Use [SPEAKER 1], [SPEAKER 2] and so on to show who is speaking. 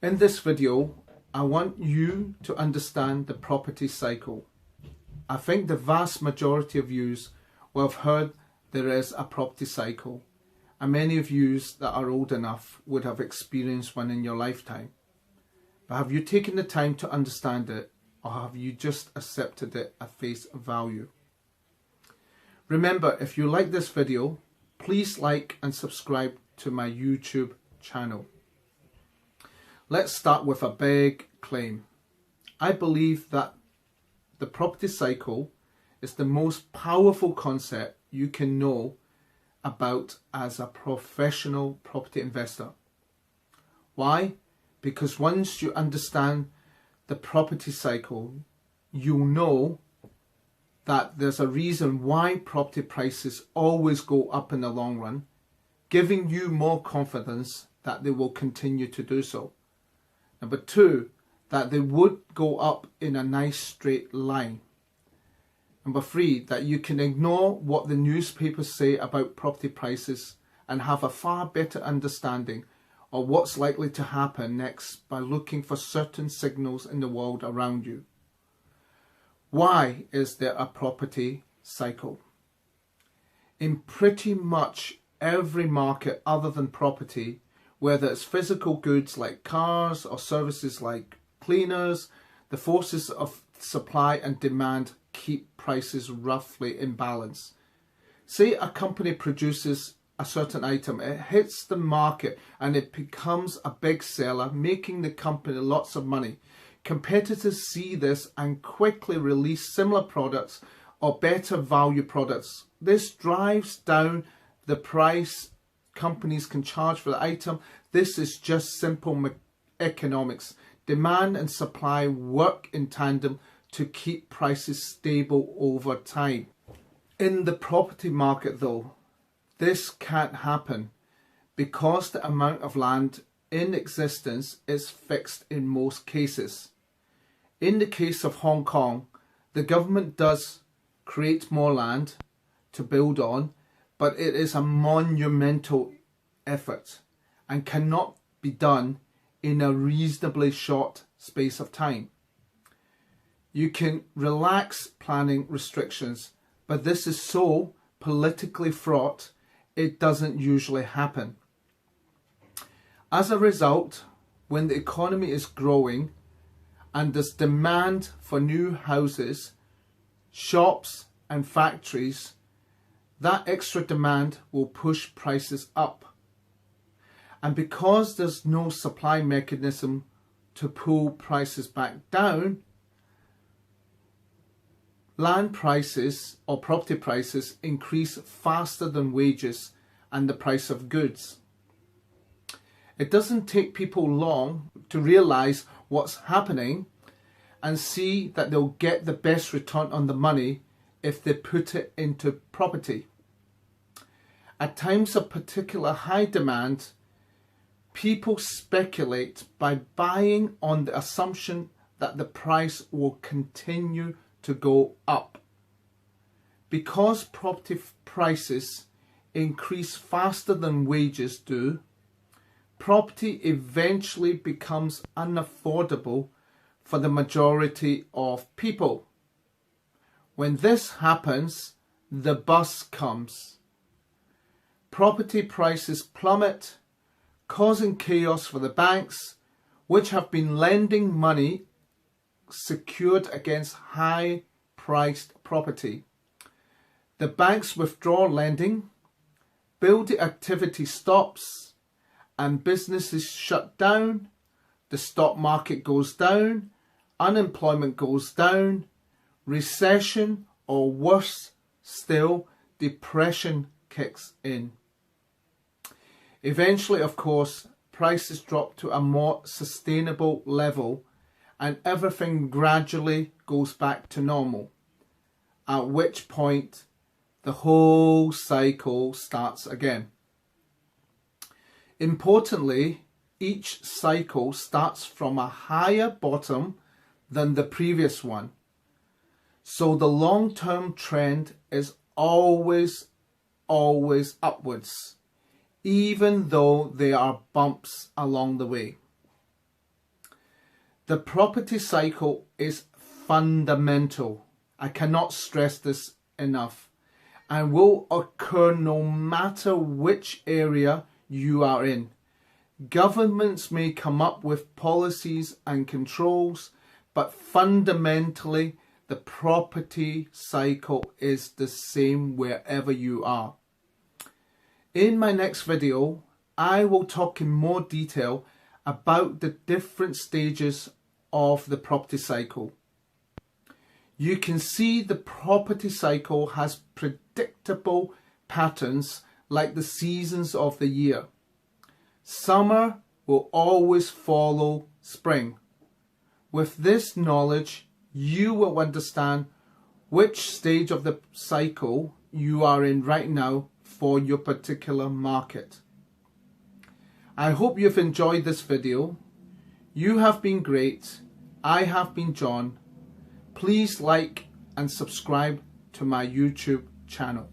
[SPEAKER 1] In this video, I want you to understand the property cycle. I think the vast majority of you will have heard there is a property cycle, and many of you that are old enough would have experienced one in your lifetime. But have you taken the time to understand it, or have you just accepted it at face value? Remember, if you like this video, please like and subscribe to my YouTube channel. Let's start with a big claim. I believe that the property cycle is the most powerful concept you can know about as a professional property investor. Why? Because once you understand the property cycle, you'll know that there's a reason why property prices always go up in the long run, giving you more confidence that they will continue to do so. Number two, that they would go up in a nice straight line. Number three, that you can ignore what the newspapers say about property prices and have a far better understanding of what's likely to happen next by looking for certain signals in the world around you. Why is there a property cycle? In pretty much every market other than property, whether it's physical goods like cars or services like cleaners, the forces of supply and demand keep prices roughly in balance. Say a company produces a certain item, it hits the market and it becomes a big seller, making the company lots of money. Competitors see this and quickly release similar products or better value products. This drives down the price companies can charge for the item. This is just simple economics. Demand and supply work in tandem to keep prices stable over time. In the property market though, this can't happen because the amount of land in existence is fixed in most cases. In the case of Hong Kong, the government does create more land to build on, but it is a monumental effort and cannot be done in a reasonably short space of time. You can relax planning restrictions, but this is so politically fraught, it doesn't usually happen. As a result, when the economy is growing and there's demand for new houses, shops and factories, that extra demand will push prices up. And because there's no supply mechanism to pull prices back down, land prices or property prices increase faster than wages and the price of goods. It doesn't take people long to realize what's happening and see that they'll get the best return on the money if they put it into property. At times of particular high demand, people speculate by buying on the assumption that the price will continue to go up. Because property prices increase faster than wages do, property eventually becomes unaffordable for the majority of people. When this happens, the bust comes. Property prices plummet, causing chaos for the banks, which have been lending money secured against high-priced property. The banks withdraw lending, building activity stops, and businesses shut down, the stock market goes down, unemployment goes down, recession, or worse still, depression kicks in. Eventually, of course, prices drop to a more sustainable level and everything gradually goes back to normal, at which point the whole cycle starts again. Importantly, each cycle starts from a higher bottom than the previous one. So the long-term trend is always upwards, even though there are bumps along the way. The property cycle is fundamental. I cannot stress this enough, and will occur no matter which area you are in. Governments may come up with policies and controls, but fundamentally the property cycle is the same wherever you are. In my next video, I will talk in more detail about the different stages of the property cycle. You can see the property cycle has predictable patterns like the seasons of the year. Summer will always follow spring. With this knowledge, you will understand which stage of the cycle you are in right now for your particular market. I hope you've enjoyed this video. You have been great. I have been John. Please like and subscribe to my YouTube channel.